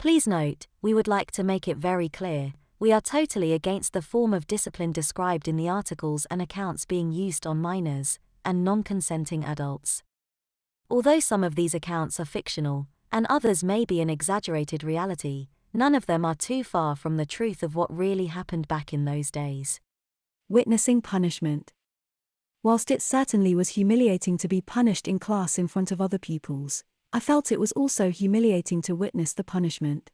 Please note, we would like to make it very clear, we are totally against the form of discipline described in the articles and accounts being used on minors and non-consenting adults. Although some of these accounts are fictional, and others may be an exaggerated reality, none of them are too far from the truth of what really happened back in those days. Witnessing punishment. Whilst it certainly was humiliating to be punished in class in front of other pupils, I felt it was also humiliating to witness the punishment.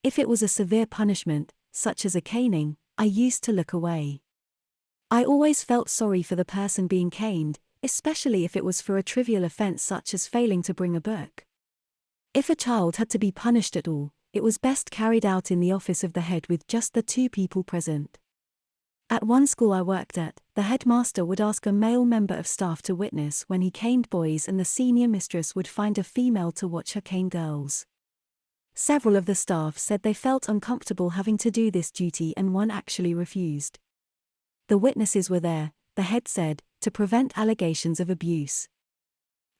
If it was a severe punishment, such as a caning, I used to look away. I always felt sorry for the person being caned, especially if it was for a trivial offense such as failing to bring a book. If a child had to be punished at all, it was best carried out in the office of the head with just the two people present. At one school I worked at, the headmaster would ask a male member of staff to witness when he caned boys, and the senior mistress would find a female to watch her cane girls. Several of the staff said they felt uncomfortable having to do this duty, and one actually refused. The witnesses were there, the head said, to prevent allegations of abuse.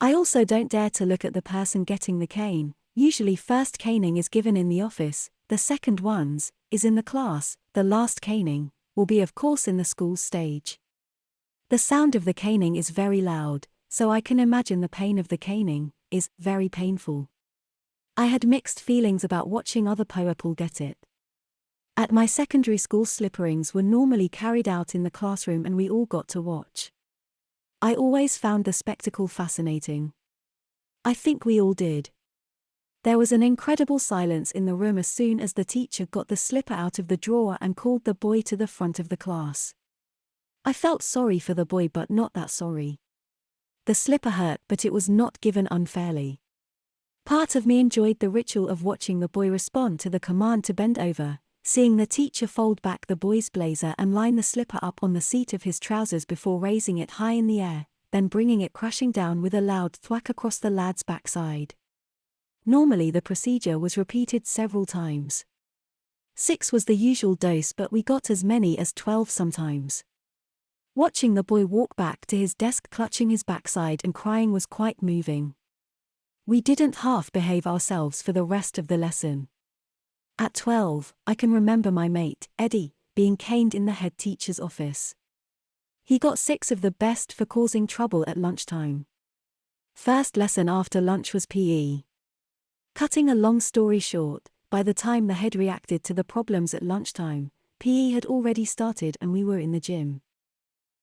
I also don't dare to look at the person getting the cane. Usually first caning is given in the office, the second ones is in the class, the last caning will be of course in the school stage. The sound of the caning is very loud, so I can imagine the pain of the caning is very painful. I had mixed feelings about watching other people get it. At my secondary school, slipperings were normally carried out in the classroom and we all got to watch. I always found the spectacle fascinating. I think we all did. There was an incredible silence in the room as soon as the teacher got the slipper out of the drawer and called the boy to the front of the class. I felt sorry for the boy, but not that sorry. The slipper hurt, but it was not given unfairly. Part of me enjoyed the ritual of watching the boy respond to the command to bend over, seeing the teacher fold back the boy's blazer and line the slipper up on the seat of his trousers before raising it high in the air, then bringing it crashing down with a loud thwack across the lad's backside. Normally the procedure was repeated several times. 6 was the usual dose, but we got as many as 12 sometimes. Watching the boy walk back to his desk clutching his backside and crying was quite moving. We didn't half behave ourselves for the rest of the lesson. At 12, I can remember my mate, Eddie, being caned in the head teacher's office. He got 6 of the best for causing trouble at lunchtime. First lesson after lunch was PE. Cutting a long story short, by the time the head reacted to the problems at lunchtime, PE had already started and we were in the gym.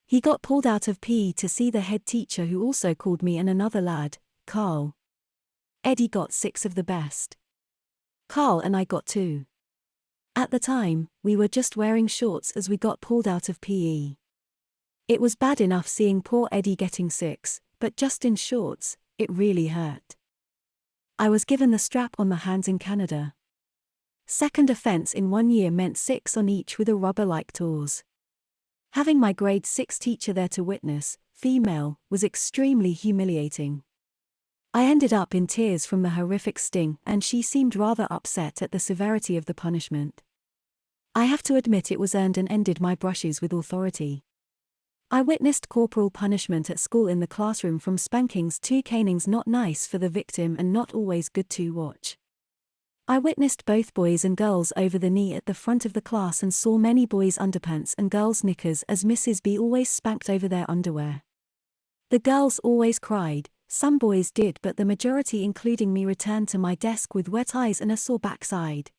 He got pulled out of PE to see the head teacher, who also called me and another lad, Carl. Eddie got 6 of the best. Carl and I got 2. At the time, we were just wearing shorts as we got pulled out of PE. It was bad enough seeing poor Eddie getting 6, but just in shorts, it really hurt. I was given the strap on the hands in Canada. Second offense in 1 year meant 6 on each with a rubber-like tools. Having my grade 6 teacher there to witness, female, was extremely humiliating. I ended up in tears from the horrific sting, and she seemed rather upset at the severity of the punishment. I have to admit it was earned and ended my brushes with authority. I witnessed corporal punishment at school in the classroom, from spankings to canings, not nice for the victim and not always good to watch. I witnessed both boys and girls over the knee at the front of the class and saw many boys' underpants and girls' knickers, as Mrs. B always spanked over their underwear. The girls always cried, some boys did, but the majority, including me, returned to my desk with wet eyes and a sore backside.